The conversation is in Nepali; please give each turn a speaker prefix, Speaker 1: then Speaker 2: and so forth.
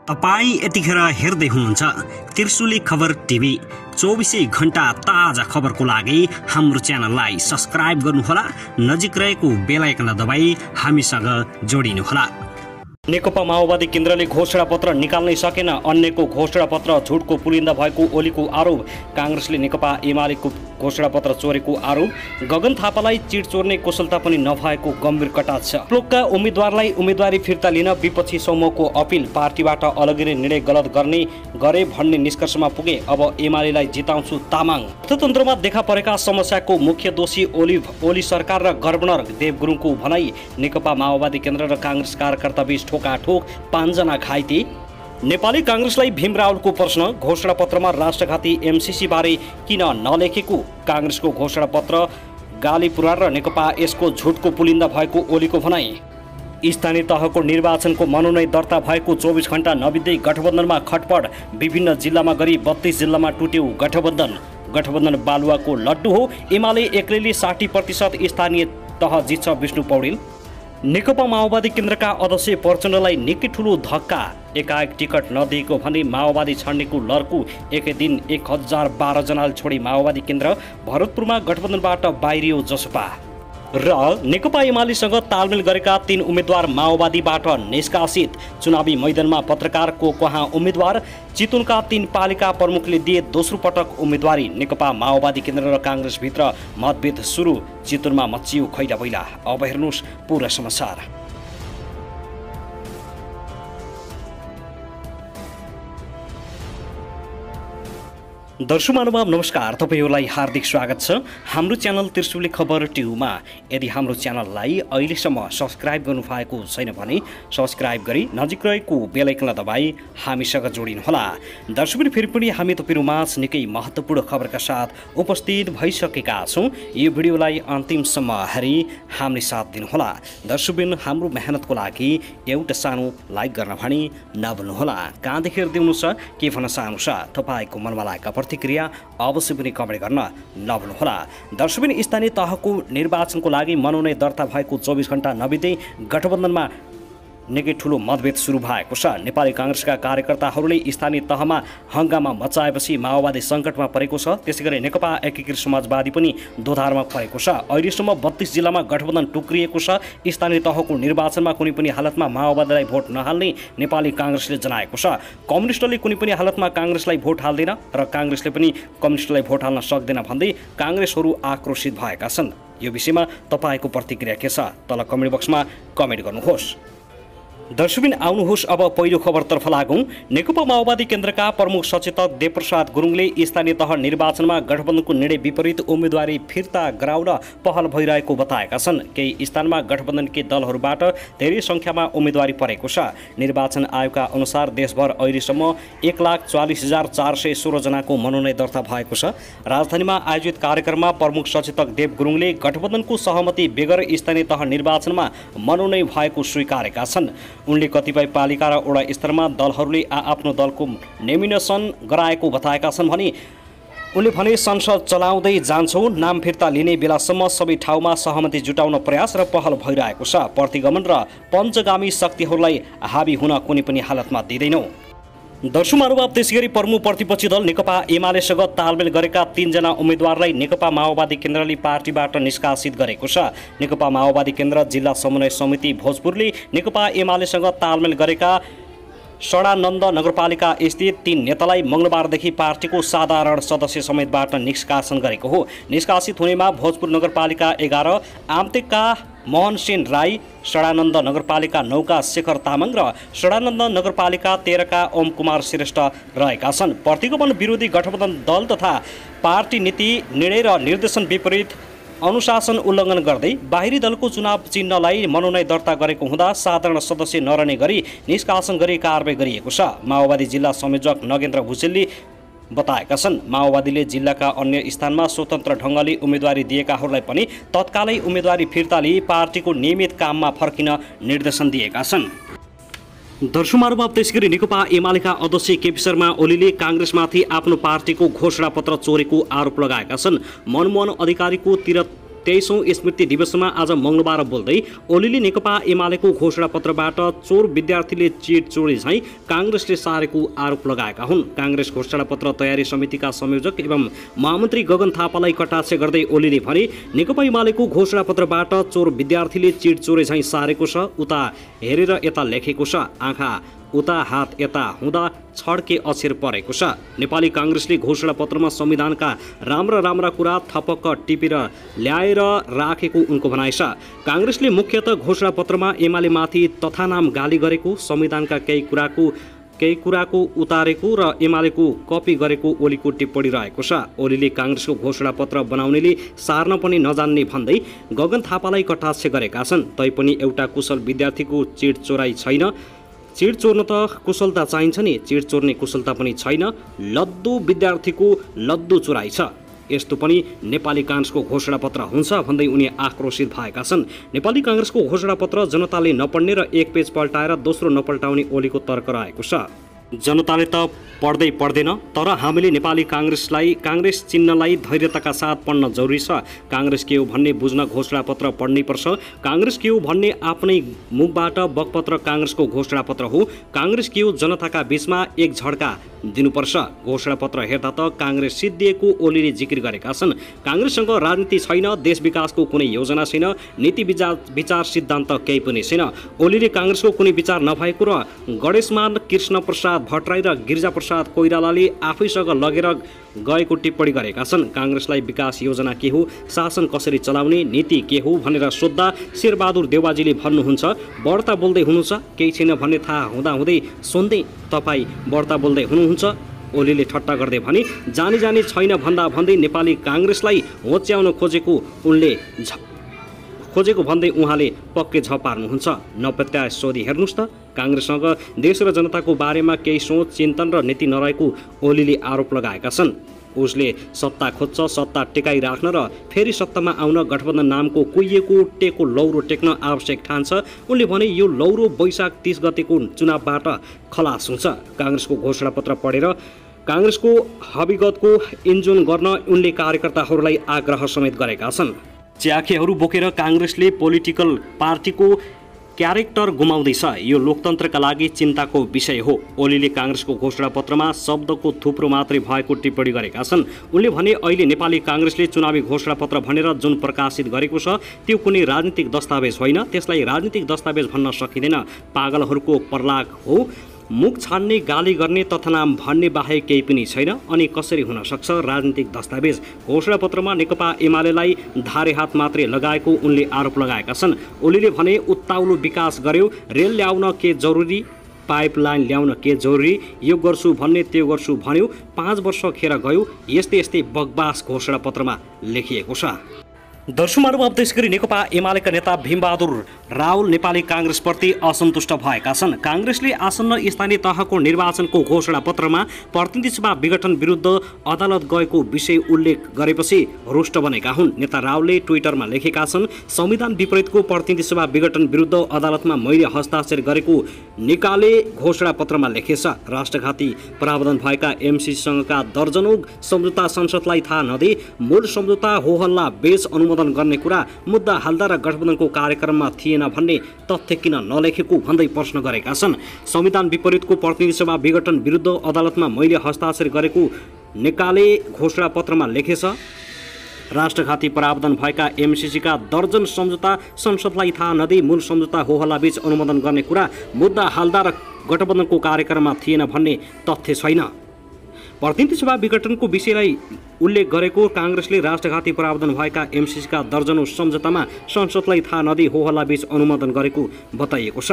Speaker 1: तपाई यतिखेर हेर्दै हुनुहुन्छ त्रिशुली खबर टिभी। 24 घण्टा ताजा खबरको लागि हाम्रो च्यानललाई सब्स्क्राइब गर्नुहोला, नजिक रहेको बेल आइकन दबाई हामीसँग जोडिनुहोला।
Speaker 2: नेकपा माओवादी केन्द्रले घोषणा पत्र निकाल्नै सकेन, अन्यको घोषणा पत्र झुटको पुलिन्दा भएको ओलीको आरोप। कांग्रेसले नेकपा एमालेको घोषणा पत्र चोरेको आरोप। गगन थापालाई चिट चोर्ने कुशलता पनि नभएको गम्भीर कटाक्ष। प्लोकका उम्मेद्वारलाई उम्मेदवारी फिर्ता लिन विपक्षी समूहको अपिल। पार्टीबाट अलगिने निर्णय गलत गरे भन्ने निष्कर्षमा पुगे। अब एमालेलाई जिताउँछु तामाङ। अर्थतन्त्रमा देखा परेका समस्याको मुख्य दोषी ओली सरकार र गभर्नर देव गुरुङको भनाई। नेकपा माओवादी केन्द्र र कांग्रेस कार्यकर्ता बीच ठोकाठोक, 5 जना घाइते। नेपाली कांग्रेसलाई भीम रावलको प्रश्न, घोषणा पत्रमा राष्ट्रघाती एमसीसी बारे किन नलेखेको। कांग्रेसको घोषणा पत्र गाली पुराण र नेकपा यसको झुटको पुलिन्दा भएको ओलीको भनाई। स्थानीय तहको निर्वाचनको मनोनयन दर्ता भएको 24 घण्टा नबित्दै गठबन्धनमा खटपट। विभिन्न जिल्लामा गरी 32 जिल्लामा टुट्यो गठबन्धन बालुवाको लड्डु हो। एमाले एक्लैले 60% स्थानीय तह जित्छ, विष्णु पौडेल। नेकपा माओवादी केन्द्रका अध्यक्ष प्रचण्डलाई निकै ठुलो धक्का। एकाएक टिकट नदिएको भने माओवादी छाड्नेको लर्कु। एकै दिन 1012 जनाले छोडे माओवादी केन्द्र। भरतपुरमा गठबन्धनबाट बाहिरियो जसपा। र नेकपा एमालेसँग तालमेल गरेका 3 उम्मेद्वार माओवादीबाट निष्कासित। चुनावी मैदानमा पत्रकारको कहाँ उम्मेद्वार। चितवनका 3 पालिका प्रमुखले दिए दोस्रो पटक उम्मेदवारी। नेकपा माओवादी केन्द्र र कांग्रेसभित्र मतभेद सुरु। चितवनमा मचियो खैला बैला। अब हेर्नुहोस् पूरा समाचार। दर्शक महानुभाव नमस्कार, तपाईहरुलाई हार्दिक स्वागत छ हाम्रो च्यानल त्रिशुली खबर टिभीमा। यदि हाम्रो च्यानललाई अहिलेसम्म सब्स्क्राइब गर्नुभएको छैन भने सब्स्क्राइब गरी नजिक रहेको बेल आइकन दबाई हामीसँग जोडिनुहोला। दर्शक फेरि पनि हामी तपाईहरुमाझ निकै महत्त्वपूर्ण खबरका साथ उपस्थित भइसकेका छौं। यो भिडियोलाई अन्तिमसम्म हेरी हामीले साथ दिनुहोला। दर्शकबिन हाम्रो मेहनतको लागि एउटा सानो लाइक गर्न भनी नभुल्नुहोला। कहाँदेखि हेर्दै हुनुहुन्छ, के भन्न चाहनुहुन्छ, तपाईको मनमा लागेका प्रतिक्रिया अवश्य पनि कमेन्ट गर्न नभुल्नुहोला। दर्शकबिन स्थानीय तहको निर्वाचनको लागि मनोनयन दर्ता भएको 24 घण्टा नबित्दै गठबन्धनमा निकै ठुलो मतभेद सुरु भएको छ। नेपाली कांग्रेसका कार्यकर्ताहरूले स्थानीय तहमा हंगामा मचाएपछि माओवादी सङ्कटमा परेको छ। त्यसैगरी नेकपा एकीकृत समाजवादी पनि दोधारमा परेको छ। अहिलेसम्म 32 जिल्लामा गठबन्धन टुक्रिएको छ। स्थानीय तहको निर्वाचनमा कुनै पनि हालतमा माओवादीलाई भोट नहाल्ने नेपाली कांग्रेसले जनाएको छ। कम्युनिस्टले कुनै पनि हालतमा कांग्रेसलाई भोट हाल्दैन र कांग्रेसले पनि कम्युनिस्टलाई भोट हाल्न सक्दैन भन्दै कांग्रेसहरू आक्रोशित भएका छन्। यो विषयमा तपाईको प्रतिक्रिया के छ, तल कमेन्ट बक्समा कमेन्ट गर्नुहोस्। दर्शकबिन आउनुहोस् अब पहिलो खबरतर्फ लागौं। नेकपा माओवादी केन्द्रका प्रमुख सचेतक देवप्रसाद गुरुङले स्थानीय तह निर्वाचनमा गठबन्धनको निर्णय विपरीत उम्मेदवारी फिर्ता गराउन पहल भइरहेको बताएका छन्। केही स्थानमा गठबन्धनकै दलहरूबाट धेरै संख्यामा उम्मेदवारी परेको छ। निर्वाचन आयोगका अनुसार देशभर अहिलेसम्म 1,44,416 जनाको मनोनयन दर्ता भएको छ। राजधानीमा आयोजित कार्यक्रममा प्रमुख सचेतक देव गुरुङले गठबन्धनको सहमति बेगर स्थानीय तह निर्वाचनमा मनोनयन भएको स्वीकारेका छन्। उनले कतिपय पालिका र वडा स्तरमा दलहरूले आफ्नो दलको नोमिनेसन गराएको बताएका छन् भने उनले भने संसद चलाउँदै जान्छौँ, नाम फिर्ता लिने बेलासम्म सबै ठाउँमा सहमति जुटाउन प्रयास र पहल भइरहेको छ। प्रतिगमन र पञ्चगामी शक्तिहरूलाई हावी हुन कुनै पनि हालतमा दिँदैनौँ। दर्शक महानुभाव त्यसैगरी प्रमुख प्रतिपक्षी दल नेकपा एमालेसँग तालमेल गरेका 3 जना उम्मेदवारलाई नेकपा माओवादी केन्द्रले पार्टीबाट निष्कासित गरेको छ। नेकपा माओवादी केन्द्र जिल्ला समन्वय समिति भोजपुरले नेकपा एमालेसँग तालमेल गरेका षडानन्द नगरपालिका स्थित 3 नेतालाई मंगलबारदेखि पार्टीको साधारण सदस्य समेतबाट निष्कासन गरेको हो। निष्कासित हुनेमा भोजपुर नगरपालिका 11 आमतेकका मोहन सेन राई, षडानन्द नगरपालिका 9 का शेखर तामाङ र षडानन्द नगरपालिका 13 का ओम कुमार श्रेष्ठ रहेका छन्। प्रतिगमन विरोधी गठबन्धन दल तथा पार्टी नीति, निर्णय र निर्देशन विपरीत अनुशासन उल्लङ्घन गर्दै बाहिरी दलको चुनाव चिन्हलाई मनोनयन दर्ता गरेको हुँदा साधारण सदस्य नरहने गरी निष्कासन गरी कारबाही गरिएको छ। माओवादी जिल्ला संयोजक नगेन्द्र भुजेलले बताएका छन्। माओवादीले जिल्लाका अन्य स्थानमा स्वतन्त्र ढङ्गले उम्मेदवारी दिएकाहरूलाई पनि तत्कालै उम्मेदवारी फिर्ता लिई पार्टीको नियमित काममा फर्किन निर्देशन दिएका छन्। दर्शक महानुभाव त्यसैगरी नेकपा एमालेका अध्यक्ष केपी शर्मा ओलीले कांग्रेसमाथि आफ्नो पार्टीको घोषणा पत्र चोरेको आरोप लगाएका छन्। मनमोहन अधिकारीको 23औं स्मृति दिवसमा आज मंगलबार बोल्दै ओलीले नेकपा एमालेको घोषणापत्रबाट चोर विद्यार्थीले चिट चोरी झैं कांग्रेसले सारेको आरोप लगाएका हुन्। कांग्रेस घोषणापत्र तयारी समितिका संयोजक एवं महामन्त्री गगन थापालाई कटाक्ष गर्दै ओलीले भने नेकपा एमालेको घोषणापत्रबाट चोर विद्यार्थीले चिट चोरी झैं सारेको छ, उता हेरेर यता लेखेको छ, आँखा उता हात यता हुँदा छड्के अक्षर परेको छ। नेपाली कांग्रेसले घोषणापत्रमा संविधानका राम्रा कुरा थपक्क टिपेर ल्याएर राखेको उनको भनाइ छ। कांग्रेसले मुख्यतः घोषणापत्रमा एमालेमाथि तथानाम गाली गरेको, संविधानका केही कुराको उतारेको र एमालेको कपी गरेको ओलीको टिप्पणी रहेको छ। ओलीले कांग्रेसको घोषणापत्र बनाउनेले सार्न पनि नजान्ने भन्दै गगन थापालाई कटाक्ष गरेका छन्। तैपनि एउटा कुशल विद्यार्थीको चिट चोराइ छैन। चिट चोर्न त कुशलता चाहिन्छ नि, चिट चोर्ने कुशलता पनि छैन। लद्दु विद्यार्थीको लद्दु चोराइ छ। यस्तो पनि नेपाली कांग्रेसको घोषणापत्र हुन्छ भन्दै उनी आक्रोशित भएका छन्। नेपाली कांग्रेसको घोषणापत्र जनताले नपढ्ने र एक पेज पल्टाएर दोस्रो नपल्टाउने ओलीको तर्क रहेको छ। जनताले त पढ्दैन, तर हामीले नेपाली कांग्रेस चिन्हलाई धैर्यताका साथ पढ्न जरुरी छ। कांग्रेस के हो भन्ने बुझ्न घोषणापत्र पढ्नै पर्छ। कांग्रेस के हो भन्ने आफ्नै मुखबाट बकपत्र कांग्रेसको घोषणापत्र हो। कांग्रेस के हो जनताका बीचमा एक झड्का दिनुपर्छ। घोषणापत्र हेर्दा त कांग्रेस सिद्धिएको ओलीले जिकिर गरेका छन्। कांग्रेससँग राजनीति छैन, देश विकासको कुनै योजना छैन, नीति विचार सिद्धान्त केही पनि छैन। ओलीले कांग्रेसको कुनै विचार नभएको र गणेशमान कृष्ण प्रसाद भट्टराई र गिरिजाप्रसाद कोइरालाले आफैसँग लगेर गएको टिप्पणी गरेका छन्। कांग्रेसलाई विकास योजना के हो, शासन कसरी चलाउने, नीति के हो भनेर सोद्धा शेरबहादुर देवाजीले भन्नुहुन्छ, बढ्ता बोल्दै हुनुहुन्छ, केही छैन भन्ने थाहा हुँदाहुँदै सुन्दै तपाई बढ्ता बोल्दै हुनुहुन्छ। ओलीले ठट्टा गर्दै भने जानी छैन भन्दै नेपाली कांग्रेसलाई होच्याउन खोजेको भन्दै उहाँले पक्कै झपार्नुहुन्छ। नपत्या सोधी हेर्नुहोस् त, कांग्रेससँग देश र जनताको बारेमा केही सोच चिन्तन र नीति नरहेको ओलीले आरोप लगाएका छन्। उसले सत्ता खोज्छ, सत्ता टेकाइ राख्न र फेरि सत्तामा आउन गठबन्धन नामको कुहिएको टेको लौरो टेक्न आवश्यक ठान्छ। उनले भने यो लौरो वैशाख 30 गतेको चुनावबाट खलास हुन्छ। कांग्रेसको घोषणापत्र पढेर कांग्रेसको हविगतको इन्जोन गर्न उनले कार्यकर्ताहरूलाई आग्रह समेत गरेका छन्। च्याखेहरू बोकेर कांग्रेसले पोलिटिकल पार्टीको क्यारेक्टर गुमाउँदैछ, यो लोकतन्त्रका लागि चिन्ताको विषय हो। ओलीले कांग्रेसको घोषणापत्रमा शब्दको थुप्रो मात्रै भएको टिप्पणी गरेका छन्। उनले भने अहिले नेपाली कांग्रेसले चुनावी घोषणापत्र भनेर जुन प्रकाशित गरेको छ त्यो कुनै राजनीतिक दस्तावेज होइन, त्यसलाई राजनीतिक दस्तावेज भन्न सकिँदैन। पागलहरूको प्रलाप हो। मुख छान्ने, गाली गर्ने, तथानाम भन्ने बाहेक केही पनि छैन। अनि कसरी हुन सक्छ राजनीतिक दस्तावेज? घोषणापत्रमा नेकपा एमालेलाई धारे हात मात्रै लगाएको उनले आरोप लगाएका छन्। ओलीले भने उत्ताउलो विकास गर्यो, रेल ल्याउन के जरुरी, पाइपलाइन ल्याउन के जरुरी, यो गर्छु भन्ने त्यो गर्छु भन्यो, 5 वर्ष खेर गयो, यस्तै बकवास घोषणापत्रमा लेखिएको छ। दर्शकहरू, अब त्यसै गरी नेकपा एमालेका नेता भीमबहादुर रावल नेपाली कांग्रेसप्रति असन्तुष्ट भएका छन्। कांग्रेसले आसन्न स्थानीय तहको निर्वाचनको घोषणापत्रमा प्रतिनिधि सभा विघटन विरुद्ध अदालत गएको विषय उल्लेख गरेपछि रुष्ट बनेका हुन्। नेता रावलले ट्विटरमा लेखेका छन्, संविधान विपरीतको प्रतिनिधि सभा विघटन विरुद्ध अदालतमा मैले हस्ताक्षर गरेको निकाले घोषणापत्रमा लेखेछ। राष्ट्रघाती प्रावधान भएका एमसीसीसँगका दर्जनौं सम्झौता संसदलाई थाहा नदिई मूल सम्झौता होहल्ला बेच अनुमोदन गर्ने कुरा मुद्दा हाल्दा र गठबन्धनको कार्यक्रममा थिएन भन्ने तथ्य किन नलेखेको भन्दै प्रश्न गरेका छन्। संविधान विपरीतको प्रतिनिधि सभा विघटन विरुद्ध अदालतमा मैले हस्ताक्षर गरेको निकाले घोषणापत्रमा लेखेछ। राष्ट्रघाती प्रावधान भएका एमसीसीका दर्जन सम्झौता संसदलाई थाहा नदिई मूल सम्झौता होहल्ला बीच अनुमोदन गर्ने कुरा मुद्दा हाल्दा र गठबन्धनको कार्यक्रममा थिएन भन्ने तथ्य छैन। प्रतिनिधि सभा विघटनको विषयलाई उल्लेख गरेको कांग्रेसले राष्ट्रघाती प्रावधान भएका एमसीसीका दर्जनौं सम्झौतामा संसदलाई थाहा नदिई होहल्ला बीच अनुमोदन गरेको बताइएको छ।